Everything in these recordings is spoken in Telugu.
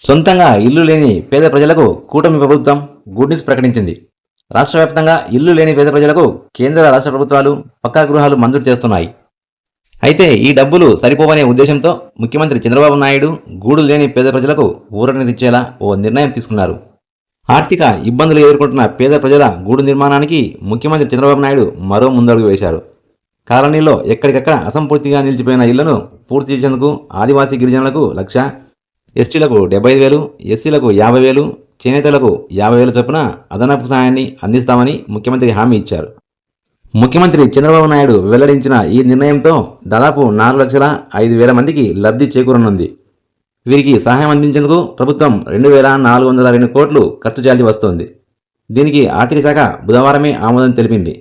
సొంతంగా ఇల్లు లేని పేద ప్రజలకు కూటమి ప్రభుత్వం గుడ్ న్యూస్ ప్రకటించింది. రాష్ట్ర వ్యాప్తంగా ఇల్లు లేని పేద ప్రజలకు కేంద్ర రాష్ట్ర ప్రభుత్వాలు పక్కా గృహాలు మంజూరు చేస్తున్నాయి. అయితే ఈ డబ్బులు సరిపోవనే ఉద్దేశంతో ముఖ్యమంత్రి చంద్రబాబు నాయుడు గూడు లేని పేద ప్రజలకు ఊరటనిచ్చేలా ఓ నిర్ణయం తీసుకున్నారు. ఆర్థిక ఇబ్బందులు ఎదుర్కొంటున్న పేద ప్రజల గూడు నిర్మాణానికి ముఖ్యమంత్రి చంద్రబాబు నాయుడు మరో ముందడుగు వేశారు. కాలనీలో ఎక్కడికక్కడ అసంపూర్తిగా నిలిచిపోయిన ఇళ్లను పూర్తి చేసేందుకు ఆదివాసీ గిరిజనులకు 1,00,000, ఎస్టీలకు 75,000, ఎస్సీలకు 50,000, చేనేతలకు 50,000 చొప్పున అదనపు సహాయాన్ని అందిస్తామని ముఖ్యమంత్రి హామీ ఇచ్చారు. ముఖ్యమంత్రి చంద్రబాబు నాయుడు వెల్లడించిన ఈ నిర్ణయంతో దాదాపు 4,05,000 మందికి లబ్ధి చేకూరనుంది. వీరికి సహాయం అందించేందుకు ప్రభుత్వం 2,402 కోట్లు ఖర్చు చేయాల్సి వస్తోంది. దీనికి ఆర్థిక శాఖ బుధవారమే ఆమోదం తెలిపింది.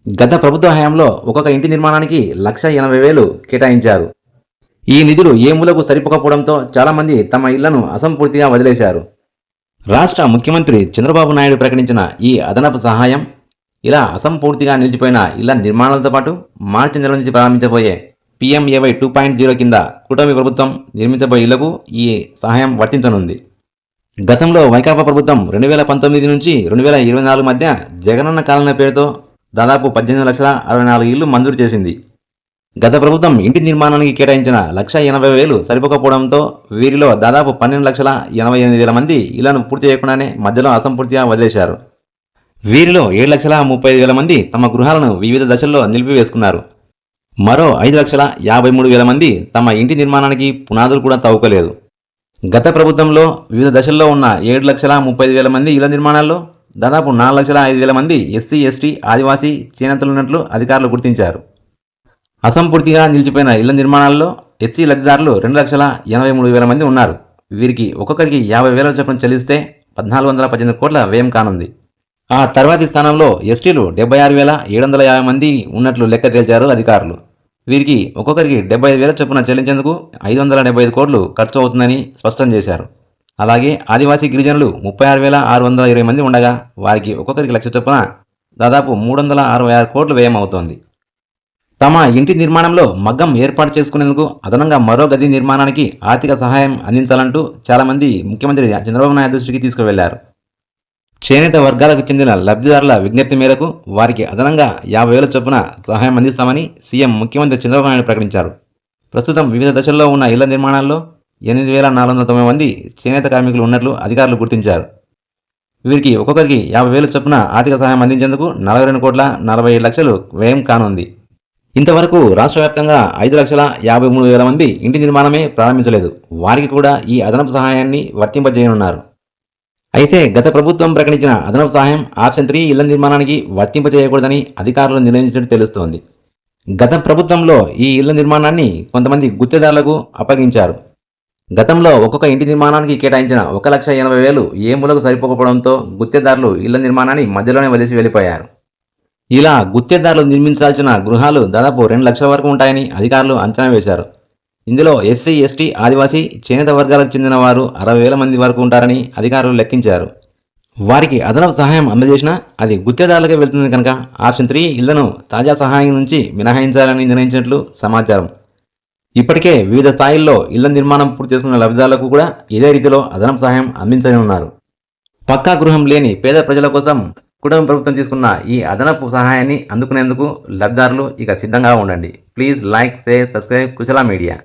గత ప్రభుత్వ హయాంలో ఒక్కొక్క ఇంటి నిర్మాణానికి 1,80,000 కేటాయించారు. ఈ నిధులు ఏ మూలకు సరిపోకపోవడంతో చాలామంది తమ ఇళ్లను అసంపూర్తిగా వదిలేశారు. రాష్ట్ర ముఖ్యమంత్రి చంద్రబాబు నాయుడు ప్రకటించిన ఈ అదనపు సహాయం ఇలా అసంపూర్తిగా నిలిచిపోయిన ఇళ్ల నిర్మాణాలతో పాటు మార్చి నెల నుంచి ప్రారంభించబోయే PMAY 2.0 కింద కూటమి ప్రభుత్వం నిర్మించబోయే ఇళ్లకు ఈ సహాయం వర్తించనుంది. గతంలో వైకాపా ప్రభుత్వం 2019 నుంచి 2024 మధ్య జగనన్న కాలనీ పేరుతో దాదాపు 18,64,000 ఇళ్లు మంజూరు చేసింది. గత ప్రభుత్వం ఇంటి నిర్మాణానికి కేటాయించిన 1,80,000 సరిపోకపోవడంతో వీరిలో దాదాపు 12,88,000 మంది ఇళ్లను పూర్తి చేయకుండానే మధ్యలో అసంపూర్తిగా వదిలేశారు. వీరిలో 7,35,000 మంది తమ గృహాలను వివిధ దశల్లో నిలిపివేసుకున్నారు. మరో 5,53,000 మంది తమ ఇంటి నిర్మాణానికి పునాదులు కూడా తవ్వుకోలేదు. గత ప్రభుత్వంలో వివిధ దశల్లో ఉన్న 7,35,000 మంది ఇళ్ల నిర్మాణాల్లో దాదాపు 4,05,000 మంది ఎస్సీ, ఎస్టీ, ఆదివాసీ, చేనేతలున్నట్లు అధికారులు గుర్తించారు. అసంపూర్తిగా నిలిచిపోయిన ఇళ్ల నిర్మాణాల్లో ఎస్సీ లబ్ధిదారులు 2,83,000 మంది ఉన్నారు. వీరికి ఒక్కొక్కరికి 50,000 చొప్పున చెల్లిస్తే 1,418 కోట్ల వ్యయం కానుంది. ఆ తర్వాతి స్థానంలో ఎస్టీలు 76,750 మంది ఉన్నట్లు లెక్క తేల్చారు అధికారులు. వీరికి ఒక్కొక్కరికి 75,000 చొప్పున చెల్లించేందుకు 575 కోట్లు ఖర్చు అవుతుందని స్పష్టం చేశారు. అలాగే ఆదివాసీ గిరిజనులు 36,620 మంది ఉండగా వారికి ఒక్కొక్కరికి 1,00,000 చొప్పున దాదాపు 366 కోట్లు వ్యయం అవుతోంది. తమ ఇంటి నిర్మాణంలో మగ్గం ఏర్పాటు చేసుకునేందుకు అదనంగా మరో గది నిర్మాణానికి ఆర్థిక సహాయం అందించాలంటూ చాలామంది ముఖ్యమంత్రి చంద్రబాబు నాయుడు దృష్టికి తీసుకువెళ్లారు. చేనేత వర్గాలకు చెందిన లబ్ధిదారుల విజ్ఞప్తి మేరకు వారికి అదనంగా 50,000 చొప్పున సహాయం అందిస్తామని సీఎం ముఖ్యమంత్రి చంద్రబాబు నాయుడు ప్రకటించారు. ప్రస్తుతం వివిధ దశల్లో ఉన్న ఇళ్ల నిర్మాణాల్లో 8,490 మంది చేనేత కార్మికులు ఉన్నట్లు అధికారులు గుర్తించారు. వీరికి ఒక్కొక్కరికి 50,000 చొప్పున ఆర్థిక సహాయం అందించేందుకు 42,47,00,000 వ్యయం కానుంది. ఇంతవరకు రాష్ట్ర వ్యాప్తంగా 5,53,000 మంది ఇంటి నిర్మాణమే ప్రారంభించలేదు. వారికి కూడా ఈ అదనపు సహాయాన్ని వర్తింపజేయనున్నారు. అయితే గత ప్రభుత్వం ప్రకటించిన అదనపు సహాయం ఆప్షన్ 3 ఇళ్ల నిర్మాణానికి వర్తింపజేయకూడదని అధికారులు నిర్ణయించినట్టు తెలుస్తోంది. గత ప్రభుత్వంలో ఈ ఇళ్ల నిర్మాణాన్ని కొంతమంది గుత్తేదారులకు అప్పగించారు. గతంలో ఒక్కొక్క ఇంటి నిర్మాణానికి కేటాయించిన 1,80,000 ఏ మూలకు సరిపోకపోవడంతో గుత్తేదారులు ఇళ్ల నిర్మాణాన్ని మధ్యలోనే వదిలేసి వెళ్ళిపోయారు. ఇలా గుత్తేదారులు నిర్మించాల్సిన గృహాలు దాదాపు 2 లక్షల వరకు ఉంటాయని అధికారులు అంచనా వేశారు. ఇందులో ఎస్సీ, ఎస్టీ, ఆదివాసీ, చేనేత వర్గాలకు చెందిన వారు 60,000 మంది వరకు ఉంటారని అధికారులు లెక్కించారు. వారికి అదనపు సహాయం అందజేసినా అది గుత్తేదారులకే వెళ్తుంది కనుక ఆప్షన్ 3 ఇళ్లను తాజా సహాయం నుంచి మినహాయించాలని నిర్ణయించినట్లు సమాచారం. ఇప్పటికే వివిధ స్థాయిల్లో ఇళ్ల నిర్మాణం పూర్తి చేసుకున్న లబ్ధిదారులకు కూడా ఇదే రీతిలో అదనపు సహాయం అందించనున్నారు. పక్కా గృహం లేని పేద ప్రజల కోసం కూటమి ప్రభుత్వం తీసుకున్న ఈ అదనపు సహాయాన్ని అందుకునేందుకు లబ్ధిదారులు ఇక సిద్ధంగా ఉండండి. Please like, share, subscribe Kushala media.